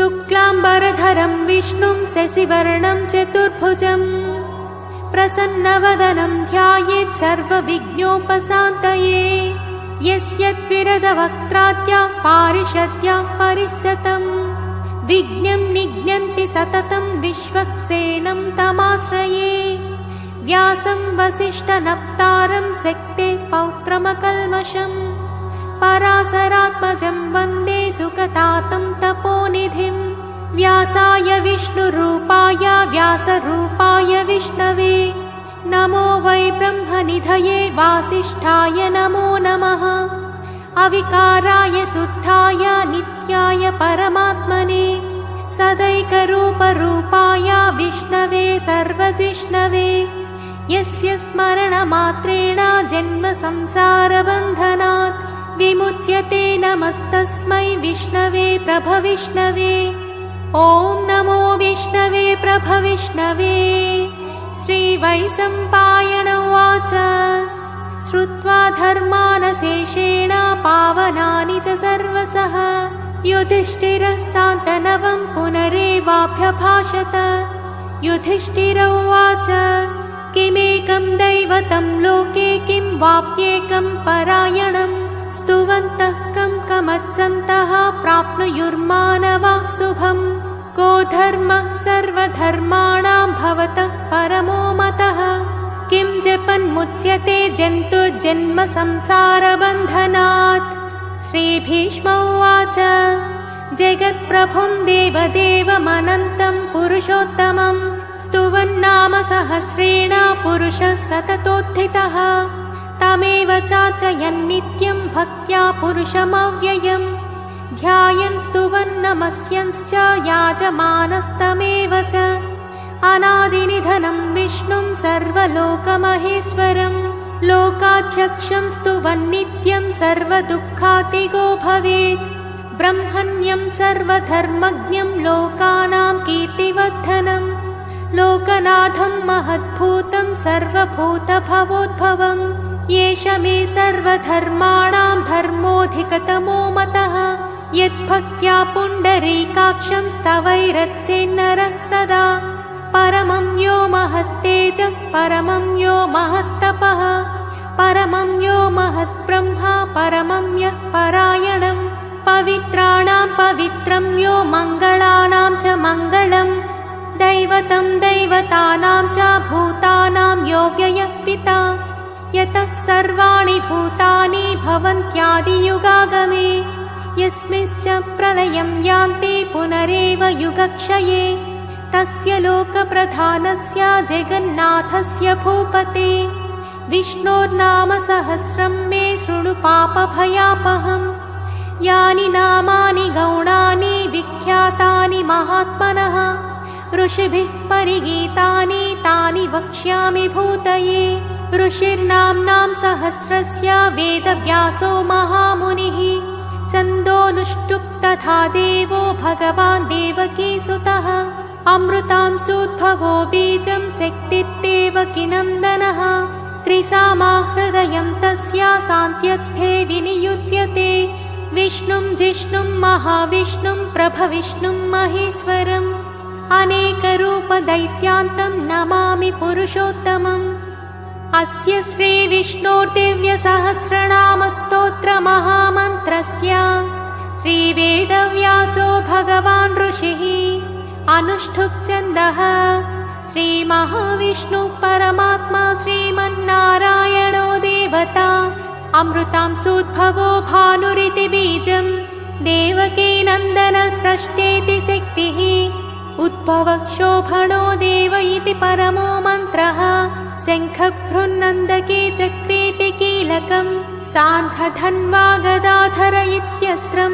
शुक्लाम्बरधरं विष्णुं शशिवर्णं चतुर्भुजं प्रसन्नवदनं ध्यायेत् सर्वविघ्नोपशान्तये। यस्यद्विरदवक्त्राद्या पारिषद्या परिषतं विघ्नं निघ्नन्ति सततं विश्वक्सेनं तमाश्रये। व्यासं वसिष्ठनप्तारं शक्ते पौत्रमकल्मषं पराशरात्मजं वन्दे सुखतातं तपोनिधिं। व्यासाय विष्णुरूपाय व्यासरूपाय विष्णवे नमो वै ब्रह्मनिधये वासिष्ठाय नमो नमः। अविकाराय शुद्धाय नित्याय परमात्मने सदैकरूपरूपाय विष्णवे सर्वजिष्णवे। यस्य स्मरणमात्रेण जन्मसंसारबन्धनात् विमुच्यते नमस्तस्मै विष्णवे प्रभविष्णवे। ॐ नमो विष्णवे प्रभविष्णवे। श्रीवैशम्पायन उवाच श्रुत्वा धर्मानशेषेण पावनानि च सर्वशः युधिष्ठिरः शान्तनवं पुनरेवाभ्यभाषत। युधिष्ठिर उवाच किमेकं दैवतं लोके किं वाप्येकं परायणं स्तुवन्तः कमच्चन्तः प्राप्नुयुर्मानवाः शुभम्। को धर्मः सर्वधर्माणां भवतः परमो मतः किं जपन्मुच्यते जन्तुर्जन्म संसारबन्धनात्। श्रीभीष्म उवाच जगत्प्रभुं देवदेवमनन्तं पुरुषोत्तमं स्तुवन्नाम सहस्रेण पुरुषः सततोत्थितः। तमेव चार्चयन् नित्यं भक्त्या पुरुषमव्ययम् ध्यायन् स्तुवन् नमस्यंश्च याजमानस्तमेव च। अनादिनिधनं विष्णुं सर्वलोकमहेश्वरं लोकाध्यक्षं स्तुवन् नित्यं सर्वदुःखातिगो भवेत्। ब्रह्मण्यं सर्वधर्मज्ञं लोकानां कीर्तिवर्धनं लोकनाथं महद्भूतं सर्वभूतभवोद्भवम्। एष मे सर्वधर्माणां धर्मोऽधिकतमो मतः यद्भक्त्या पुण्डरीकाक्षं स्तवैरर्चेन्नरः सदा। परमं यो महत्तेजः परमं यो महत्तपः परमं यो महद्ब्रह्मा परमं यः परायणं पवित्राणां पवित्रं यो मङ्गलानां च मङ्गलं दैवतं दैवतानां च भूतानां यो व्ययः पिता। यतः सर्वाणि भूतानि भवन्त्यादियुगागमे यस्मिंश्च प्रलयं यान्ति पुनरेव युगक्षये। तस्य लोकप्रधानस्य जगन्नाथस्य भूपते विष्णोर्नाम सहस्रं मे शृणु पापभयापहम्। यानि नामानि गौणानि विख्यातानि महात्मनः ऋषिभिः परिगीतानि तानि वक्ष्यामि भूतये। ऋषिर्नाम्नां सहस्रस्य वेदव्यासो महामुनिः छन्दोनुष्टुप् तथा देवो भगवान् देवकीसुतः। अमृतांशोद्भवो बीजं शक्तिर्देवकीनन्दनः त्रिसामाहृदयं तस्य शान्त्यर्थे विनियुज्यते। विष्णुं जिष्णुं महाविष्णुं प्रभविष्णुं महेश्वरम् अनेकरूपदैत्यान्तं नमामि पुरुषोत्तमम्। अस्य श्रीविष्णोर्दिव्यसहस्रनामस्तोत्रमहामन्त्रस्य श्रीवेदव्यासो भगवान् ऋषिः अनुष्ठुप् छन्दः। श्रीमहाविष्णुः परमात्मा श्रीमन्नारायणो देवता अमृतांशोद्भवो भानुरिति बीजं देवकीनन्दन स्रष्टेति शक्तिः उद्भवः शोभनो देव इति परमो मन्त्रः। शङ्खभ्रुन्नन्दके चक्रेति कीलकं साङ्खधन्वा गदाधर इत्यस्त्रं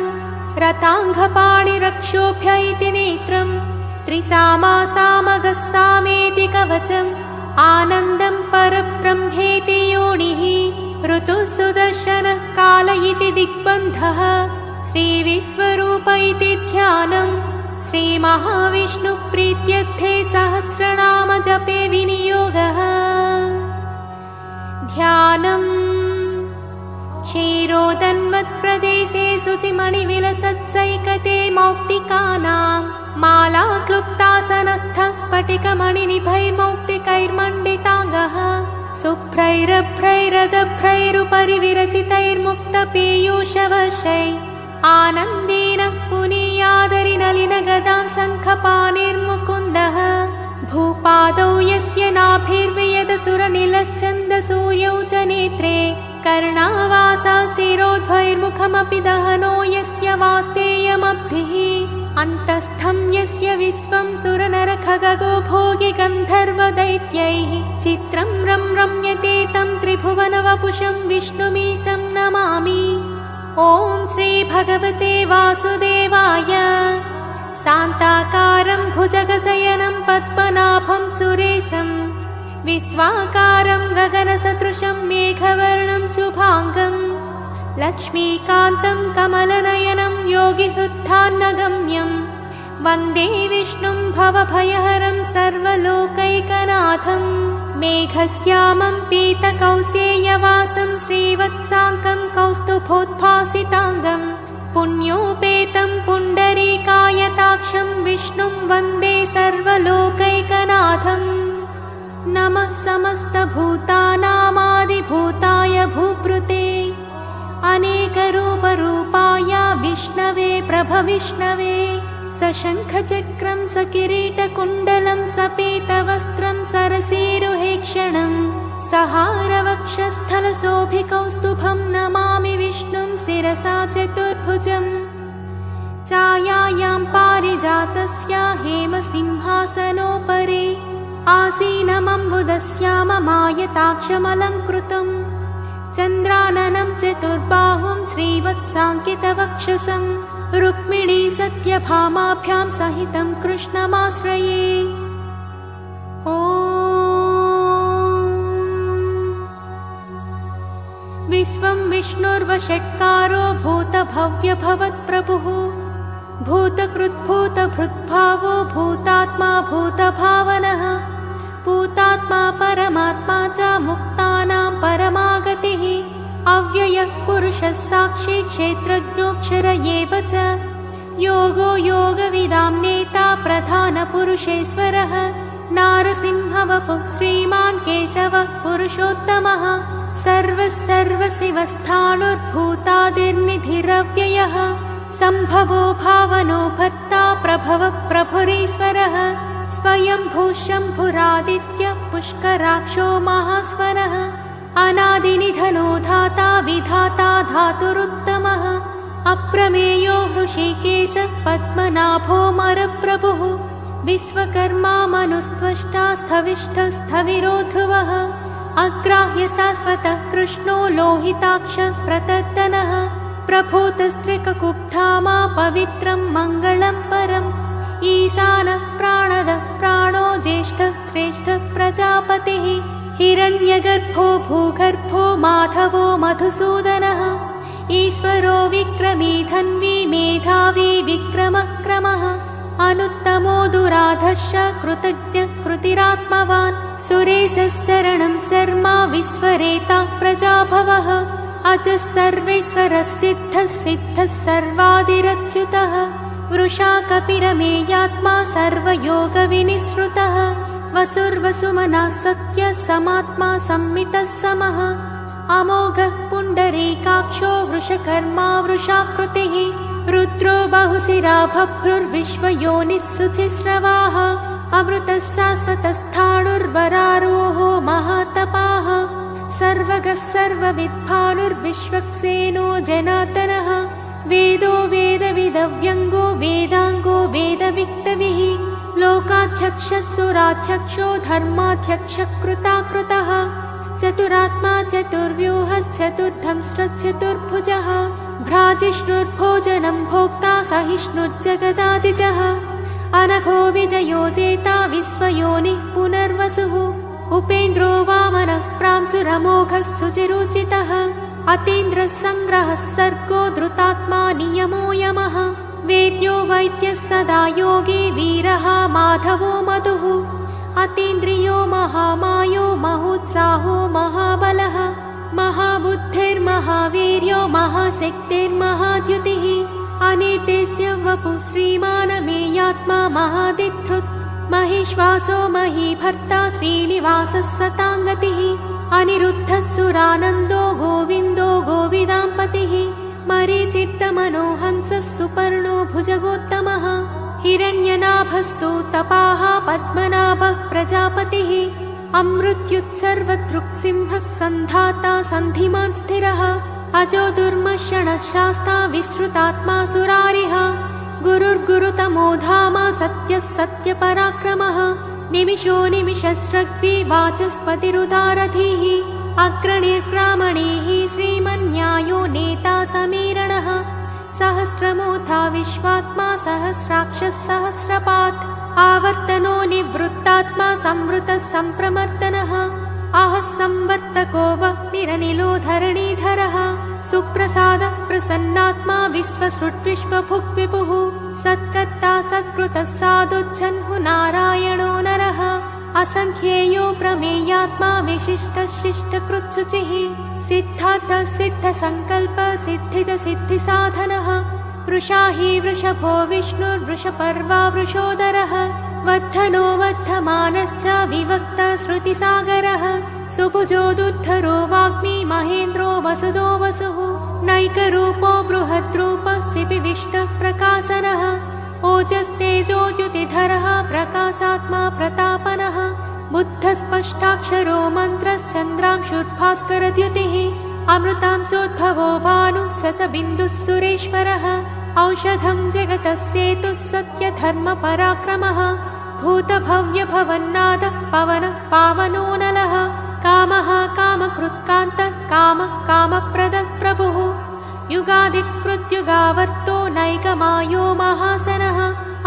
रताङ्गपाणिरक्षोभ्य इति नेत्रं त्रिसामा सामगः सामेति कवचम् आनन्दं परब्रह्मेति योनिः ऋतुः सुदर्शनः काल इति दिग्बन्धः श्रीविश्वरूप इति ध्यानम्। श्रीमहाविष्णुप्रीत्यर्थे सहस्रनाम जपे विनियोगः। ध्यानम् क्षीरोदन्वत्प्रदेशे शुचिमणिविलसत्सैकते मौक्तिकानां माला क्लुप्तासनस्थः स्फटिकमणिनिभैर्मौक्तिकैर्मण्डिताङ्गः शुभ्रैरभ्रैरदभ्रैरुपरि विरचितैर्मुक्तपीयूषवशै आनन्देन पुनीयादरिनलिनगदां शङ्खपाणिर्मुकुन्दः भूपादौ यस्य नाभिर्वियदसुरनिलश्चन्दसूर्यौ च नेत्रे कर्णावासा शिरोध्वैर्मुखमपि दहनो यस्य वास्तेयमब्धिः अन्तस्थं यस्य विश्वं सुरनरखगगो भोगि गन्धर्वदैत्यैः चित्रं रम्यते तं त्रिभुवनवपुषं विष्णुमीशं नमामि। ॐ श्रीभगवते वासुदेवाय। शान्ताकारं भुजगशयनं पद्मनाभं सुरेशं विश्वाकारं गगनसदृशं मेघवर्णं शुभाङ्गं लक्ष्मीकान्तं कमलनयनं योगिहृत्थान्नगम्यं वन्दे विष्णुं भवभयहरं सर्वलोकैकनाथं मेघश्यामं पीतकौसेयवासं श्रीवत्साङ्कं कौस्तुभोद्भासिताङ्गं पुण्योपेतं पुण्डरीकायताक्षं विष्णुं वन्दे सर्वलोकैकनाथम्। नमः समस्तभूतानामादिभूताय भूभृते अनेकरूपरूपाय विष्णवे प्रभविष्णवे सशङ्खचक्रं सकिरीटकुण्डलं सपीतवस्त्रं सरसीरुहेक्षणं सहारवक्षस्थलशोभिकौस्तुभं नमामि विष्णुं शिरसा चतुर्भुजम्। छायायां पारिजातस्य हेमसिंहासनोपरि आसीनमम्बुदस्याममायताक्षमलङ्कृतं चन्द्राननं चतुर्बाहुं श्रीवत्साङ्कितवक्षसं रुक्मिणी सत्यभामाभ्यां सहितं कृष्णमाश्रये। ॐ विश्वं विष्णुर्वषट्कारो भूतभव्यभवत्प्रभुः भूतकृद्भूतभृद्भावो भूतात्मा भूतभावनः भूतात्मा परमात्मा च मुक्तानां परमागतिः अव्ययः पुरुषः साक्षी क्षेत्रज्ञोऽक्षर एव च योगो योगविदां नेता प्रधानपुरुषेश्वरः नारसिंहवपुः श्रीमान् केशवः पुरुषोत्तमः सर्वशिवस्थाणुर्भूतादिर्निधिरव्ययः सम्भवो भावनो भर्ता प्रभवः प्रभुरीश्वरः स्वयंभू शम्भुरादित्यः पुष्कराक्षो महास्वरः अनादिनिधनो धाता विधाता धातुरुत्तमः अप्रमेयो हृषीकेशः पद्मनाभो मरप्रभुः विश्वकर्मा मनुस्त्वष्टा स्थविष्ठस्थविरो ध्रुवः अग्राह्य शाश्वतः कृष्णो लोहिताक्षः प्रतर्दनः प्रभूतस्त्रिककुब्धामा पवित्रं मङ्गलं परम् ईशानः प्राणदः प्राणो ज्येष्ठः श्रेष्ठः प्रजापतिः हिरण्यगर्भो भूगर्भो माधवो मधुसूदनः ईश्वरो विक्रमी धन्वी मेधावी विक्रमः क्रमः अनुत्तमो दुराधश्च कृतज्ञः कृतिरात्मवान् सुरेशः शरणं शर्मा विश्वरेता प्रजाभवः अजः सर्वेश्वरः सिद्धः सिद्धः सर्वादिरच्युतः वृषा कपिरमेयात्मा सर्वयोगविनिसृतः वसुर्वसुमनः सत्यः समात्मा संमितः समः अमोघः पुण्डरीकाक्षो वृषकर्मा वृषाकृतिः रुद्रो बहुशिरा बभ्रुर्विश्वयोनिः शुचिस्रवाः अमृतः शाश्वतस्थाणुर्वरारोहो महातपाः सर्वगः सर्वविद्भानुर्विश्वक्सेनो जनार्दनः वेदो वेदविदव्यङ्गो वेदाङ्गो वेदविक्तविः लोकाध्यक्षः सुराध्यक्षो धर्माध्यक्षः कृताकृतः चतुरात्मा चतुर्व्यूहश्चतुर्धंष्ट्रचतुर्भुजः भ्राजिष्णुर्भोजनं भोक्ता सहिष्णुर्जगदादिजः अनघो विजयो जेता विश्वयोनिः पुनर्वसुः उपेन्द्रो वामनः प्रांसुरमोघः सुचिरुचितः अतीन्द्रः सङ्ग्रहः सर्गो धृतात्मा नियमो यमः वेद्यो वैद्यः सदा योगी वीरः माधवो मधुः अतीन्द्रियो महामायो महोत्साहो महाबलः महाबुद्धिर्महावीर्य महाशक्तिर्महाद्युतिः अनिर्देश्य वपु श्रीमानमेयात्मा महादिधृत् महेश्वासो महीभर्ता श्रीनिवासः सताङ्गतिः अनिरुद्धः सुरानन्दो गोविन्दो गोविदाम्पतिः मरीचित्तमनोहंसः सुपर्णो भुजगोत्तमः हिरण्यनाभः सुतपाः पद्मनाभः प्रजापतिः अमृत्युत्सर्वदृक्सिंहः सन्धाता सन्धिमान् स्थिरः अजो दुर्मशणः शास्ता विश्रुतात्मा सुरारिः गुरुर्गुरुतमो धाम सत्यः सत्यपराक्रमः निमिषो निमिषस्रग्वी वाचस्पतिरुदारधीः अग्रणिर्ब्राह्मणैः श्रीमन्न्यायो नेता समीरणः सहस्रमूर्धा विश्वात्मा सहस्राक्षः सहस्रपात् आवर्तनो निवृत्तात्मा संवृतः सम्प्रमर्दनः आहः संवर्तको वह्निरनिलो धरणीधरः सुप्रसादः प्रसन्नात्मा विश्वसृड्विश्वभुग्विपुः सत्कर्ता सत्कृतः साधुज्जह्नु नारायणो नरः असंख्येयो प्रमेयात्मा विशिष्टः शिष्टकृच्छुचिः सिद्धार्थः सिद्धसङ्कल्पः सिद्धिदसिद्धिसाधनः वृषा हि वृषभो विष्णुर्वृषपर्वा वृषोदरः वर्धनो वर्धमानश्च विवक्तः श्रुतिसागरः सुभुजो दुद्धरो वाग्मी महेन्द्रो वसुदो वसुः नैकरूपो बृहद्रूपः सिपिविष्टः प्रकाशनः ओजस्तेजोद्युतिधरः प्रकाशात्मा प्रतापनः बुद्धस्पष्टाक्षरो मन्त्रश्चन्द्रांशुर्भास्करद्युतिः अमृतांशोद्भवो भानुः ससबिन्दुः सुरेश्वरः औषधं जगतः सेतुः सत्यधर्मपराक्रमः भूतभव्यभवन्नादः पवनः पावनो नलः कामः कामकृत्कान्तः कामः कामप्रदः प्रभुः युगाधिकृत्युगावर्तो नैकमायो महासनः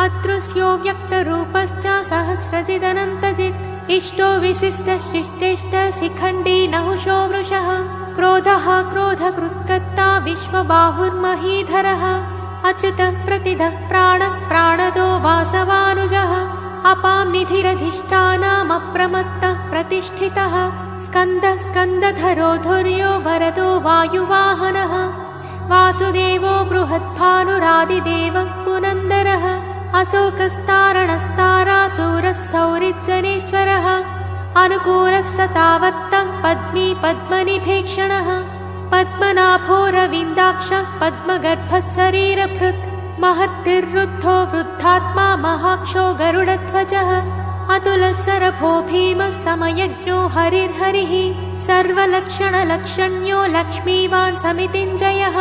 अदृश्यो व्यक्तरूपश्च सहस्रजिदनन्तजित् इष्टो विशिष्टः शिष्टेष्टः शिखण्डी नहुषो वृषः क्रोधः क्रोधकृत्कर्ता विश्वबाहुर्महीधरः अच्युतः प्रतिदः प्राणः प्राणदो वासवानुजः अपां निधिरधिष्ठानमप्रमत्तः प्रतिष्ठितः स्कन्दः स्कन्दधरो धुर्यो वरदो वायुवाहनः वासुदेवो बृहद्भानुरादिदेवः पुनन्दरः अशोकस्तारणस्तारासूरः सौरिज्जनेश्वरः अनुकूलः सतावत्तः पद्मी पद्मनिभेक्षणः पद्मनाभोरविन्दाक्षः पद्मगर्भः शरीरभृत् महर्तिर्वृद्धो वृद्धात्मा महाक्षो गरुडध्वजः अतुलः सरभो भीमः समयज्ञो हरिर्हरिः सर्वलक्षणलक्षण्यो लक्ष्मीवान् समितिञ्जयः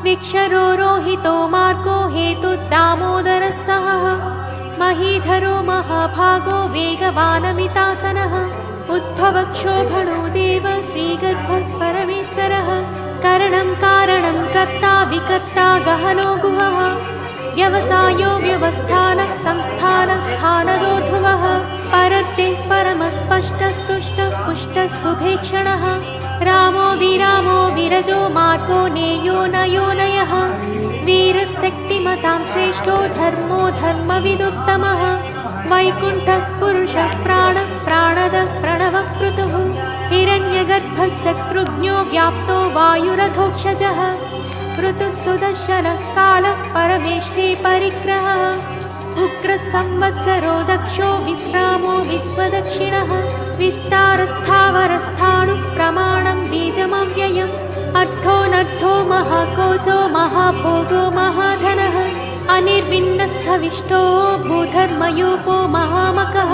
विक्षरो रोहितो मार्गो हेतुर्दामोदरः सहः महीधरो महाभागो वेगवानमितासनः उद्भवक्षोभणो देव श्रीगर्भः परमेश्वरः करणं कारणं कर्ता विकर्ता गहनो गुहः व्यवसायो व्यवस्थानः संस्थानः स्थानदो ध्रुवः परत्ते परमस्पष्टस्तुष्टः पुष्टः सुभेक्षणः रामो विरामो विरजो मार्गो नेयो नयो नयः वीरशक्तिमतां श्रेष्ठो धर्मो धर्मविदुत्तमः वैकुण्ठः पुरुषः प्राणः प्राणदः प्रणवः क्रतुः हिरण्यगर्भः शत्रुघ्नो व्याप्तो वायुरथोक्षजः ऋतुः सुदर्शनः कालः परमेष्ठे परिग्रहः उग्रः संवत्सरो दक्षो विश्रामो विश्वदक्षिणः विस्तारस्थावरस्थाणुः प्रमाणं बीजमव्ययम् अर्थोऽनर्थो महाकोशो महाभोगो महाधनः अनिर्विन्नस्थविष्टो भूधर्मयूपो महामकः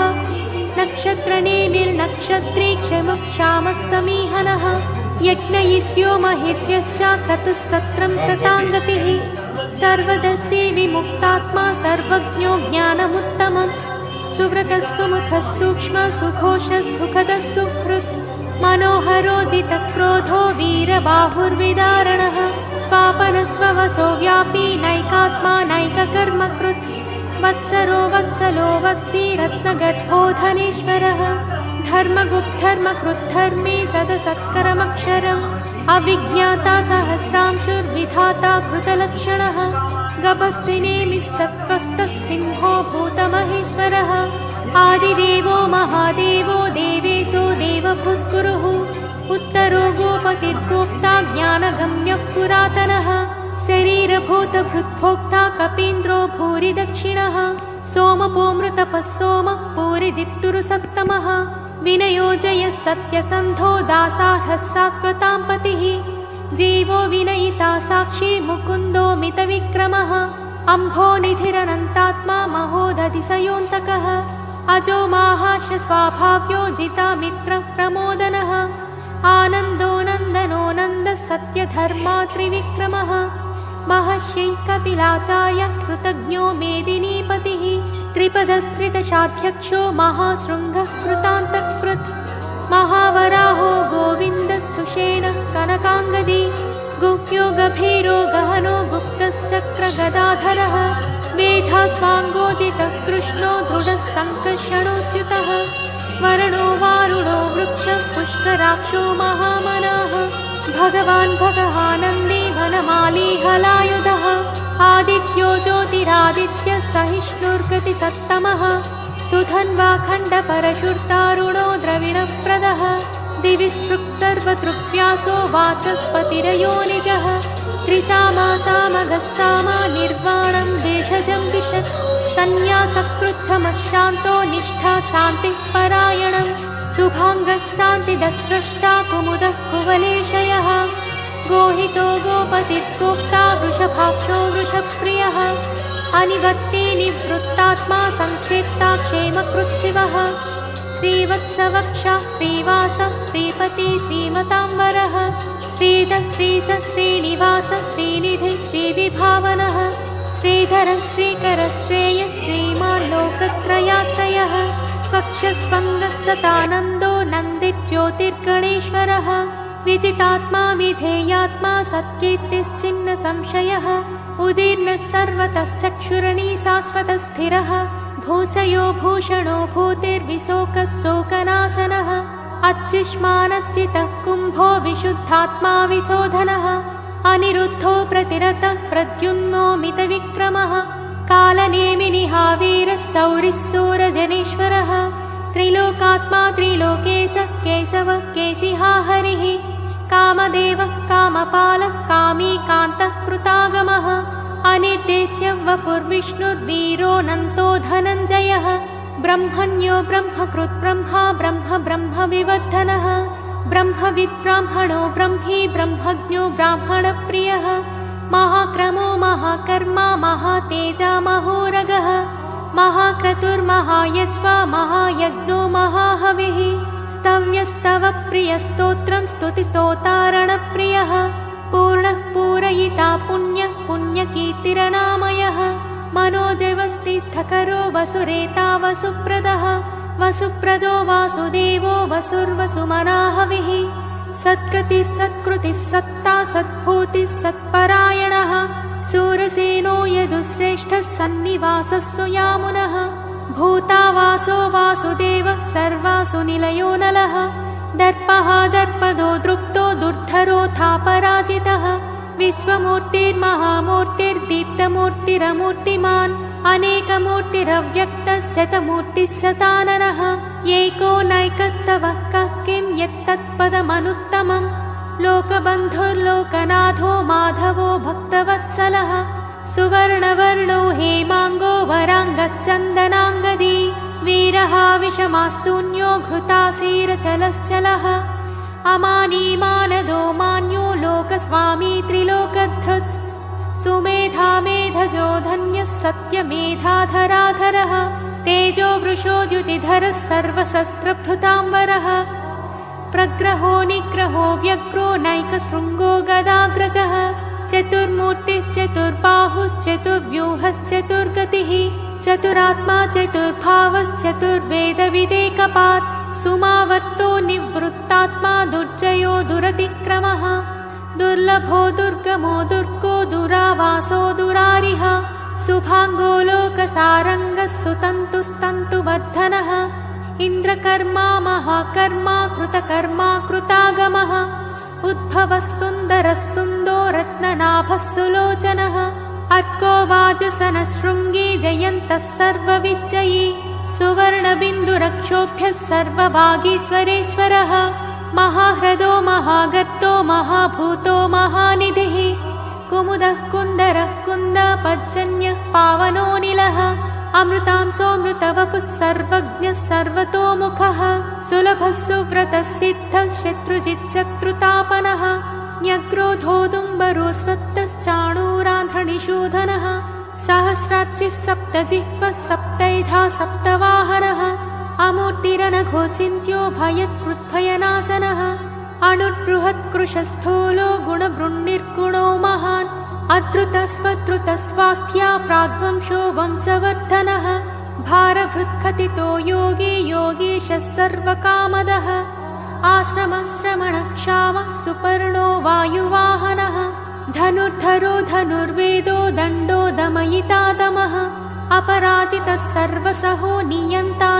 नक्षत्रनेमिर्नक्षत्री क्षमुक्षामः समीहनः यज्ञयित्यो महेज्यश्च क्रतुः सत्रं सताङ्गतिः सर्वदर्शी विमुक्तात्मा सर्वज्ञो ज्ञानमुत्तमम् सुव्रतः सुमुखः सूक्ष्मः सुघोषः सुखदः सुहृत् मनोहरो जितक्रोधो वीरबाहुर्विदारणः स्वापनस्ववसो व्यापी नैकात्मा नैककर्मकृत् वत्सरो वत्सलो वत्सी रत्नगर्भो धनेश्वरः धर्मगुप्धर्मकृद्धर्मे सदसत्करमक्षरम् अविज्ञाता सहस्रांशुर्विधाता कृतलक्षणः गपस्तिनेमिस्सत्त्वस्तः सिंहो भूतमहेश्वरः आदिदेवो महादेवो देवेशो देवभूद्गुरुः उत्तरो गोपतिर्गोप्ता ज्ञानगम्यः पुरातनः शरीरभूतभृद्भोक्ता कपीन्द्रो भूरि दक्षिणः सोमपोमृतपः सोमः पूरिजित्तुरु सप्तमः विनयोजयः सत्यसन्धो दासार्हः सात्वतां पतिः जीवो विनयिता साक्षी मुकुन्दो मितविक्रमः अम्भोनिधिरनन्तात्मा महोदधिसयोऽन्तकः अजो माहाश स्वाभाव्योदिता मित्रप्रमोदनः आनन्दो नन्दनो नन्दः सत्यधर्मा त्रिविक्रमः महर्षि कपिलाचार्य कृतज्ञो मेदिनीपतिः त्रिपदस्त्रिदशाध्यक्षो महाशृङ्गः कृतान्तकृत् महावराहो गोविन्दः सुषेणः कनकाङ्गदी गुह्यो गभीरो गहनो गुप्तश्चक्रगदाधरः मेधास्वाङ्गोजितः कृष्णो दृढः सङ्कर्षणोच्युतः वर्णो वारुणो वृक्षः पुष्कराक्षो महामनाः भगवान् भगवानन्दी वनमाली हलायुधः आदित्यो ज्योतिरादित्यः सहिष्णुर्गतिसत्तमः सुधन्वा खण्डपरशुर्तारुणो द्रविणप्रदः दिवि स्पृक् सर्वतृप्यासो वाचस्पतिरयो निजः त्रिसामा सामगः सामा निर्वाणं देशजं दिशत् सन्न्यासकृच्छमः शान्तो निष्ठा शान्तिः परायणं शुभाङ्गः शान्तिदस्रष्टा कुमुदः कुवलेशयः गोहितो गोपतिर्गोप्ता वृषभाक्षो वृषप्रियः अनिवत्ति निवृत्तात्मा संक्षेप्ता क्षेमकृच्छिवः श्रीवत्सवक्षा श्रीवास श्रीपति श्रीमताम्बरः श्रीधः श्रीस श्रीनिवास श्रीनिधि श्रीविभावनः श्रीधरः श्रीकरः श्रेयः श्रीमान् लोकत्रयाश्रयः स्वक्षस्वङ्गः सतानन्दो नन्दिज्योतिर्गणेश्वरः विजितात्मा विधेयात्मा सत्कीर्तिश्चिन्न संशयः उदीर्णः सर्वतश्चक्षुरणी शाश्वतस्थिरः भूषयो भूषणो भूतिर्विशोकः शोकनाशनः अच्छिष्मानच्चितः कुम्भो विशुद्धात्मा विशोधनः अनिरुद्धो प्रतिरतः प्रद्युम्नो मितविक्रमः कालनेमिनिहावीरः सौरिः सूरजनेश्वरः त्रिलोकात्मा त्रिलोकेशः केशवः केशिहा हरिः कामदेवः कामपालः कामीकान्तः कृतागमः अनिर्देश्य वपुर्विष्णुर्वीरोऽनन्तो धनञ्जयः ब्रह्मण्यो ब्रह्मकृत् ब्रह्मा ब्रह्म ब्रह्मविवर्धनः ब्रह्मविद् ब्राह्मणो ब्रह्मी ब्रह्मज्ञो ब्राह्मणप्रियः महाक्रमो महाकर्मा महातेजा महोरगः महाक्रतुर्महायज्वा महायज्ञो महाहविः स्तव्यस्तवप्रियस्तोत्रं स्तुतिस्तोतारणप्रियः पूर्णः पूरयिता पुण्यः पुण्यकीर्तिरनामयः मनोजवस्तिस्थकरो वसुरेता वसुप्रदः वसुप्रदो वासुदेवो वसुर्वसुमनाहविः सत्कृतिः सत्कृतिः सत्ता सद्भूतिः सत्परायणः सूरसेनो यदुश्रेष्ठः सन्निवासः सुयामुनः भूतावासो वासुदेवः सर्वासु निलयो नलः दर्पः दर्पदो दृप्तो दुर्धरोऽथा पराजितः विश्वमूर्तिर्महामूर्तिर्दीप्तमूर्तिरमूर्तिमान् अनेकमूर्तिरव्यक्तः शतमूर्तिः शताननः येको नैकस्तवः कः किं यत्तत्पदमनुत्तमम् लोकबन्धुर्लोकनाथो माधवो भक्तवत्सलः सुवर्णवर्णो हेमाङ्गो वराङ्गश्चन्दनाङ्गदी वीरः विषमाशून्यो घृतासीरचलश्चलः अमानीमानदो मान्यो लोकस्वामी त्रिलोकधृत् सुमेधा मेधजो धन्यः सत्यमेधाधराधरः तेजो वृषोद्युतिधरः सर्वशस्त्रभृताम्बरः प्रग्रहो निग्रहो व्यग्रो नैकशृङ्गो गदाग्रजः चतुर्मूर्तिश्चतुर्बाहुश्चतुर्व्यूहश्चतुर्गतिः चतुरात्मा चतुर्भावश्चतुर्वेदविदेकपात् सुमावर्तो निवृत्तात्मा दुर्जयो दुरतिक्रमः दुर्लभो दुर्गमो दुर्गो दुरावासो दुरारिः शुभाङ्गो लोकसारङ्गः सुतन्तुस्तन्तुवर्धनः इन्द्रकर्मा महाकर्मा कृतकर्मा कृतागमः उद्भवः सुन्दरः सुन्दो रत्ननाभः सुलोचनः अर्को वाजसनः शृङ्गी जयन्तः सर्वविजयी सुवर्णबिन्दुरक्षोभ्यः सर्वभागीश्वरेश्वरः महाह्रदो महागर्तो महाभूतो महानिधिः कुमुदः कुन्दरः कुन्दपज्जन्यः पावनोऽनिलः अमृतांसोऽमृतवपुः सर्वज्ञः सर्वतोमुखः सुलभः सुव्रतः सिद्धः शत्रुजिच्चत्रुतापनः न्यग्रोधोदुम्बरो स्वत्तश्चाणूरान्ध्रनिषूदनः सहस्राच्चिः सप्तजिह्वः सप्तैधा सप्तवाहनः अमूर्तिरनघोचिन्त्यो भयत्कृद्भयनाशनः अणुर्बृहत्कृशस्थूलो गुणबृन्निर्गुणो महान् अद्रुतस्वद्रुतस्वास्थ्या प्राग्वंशो वंशवर्धनः भारभृत्कथितो योगी योगीशः सर्वकामदः आश्रमश्रमणक्षामः सुपर्णो वायुवाहनः धनुर्धरो धनुर्वेदो दण्डो दमयिता दमः अपराजितः सर्वसहो नियन्ता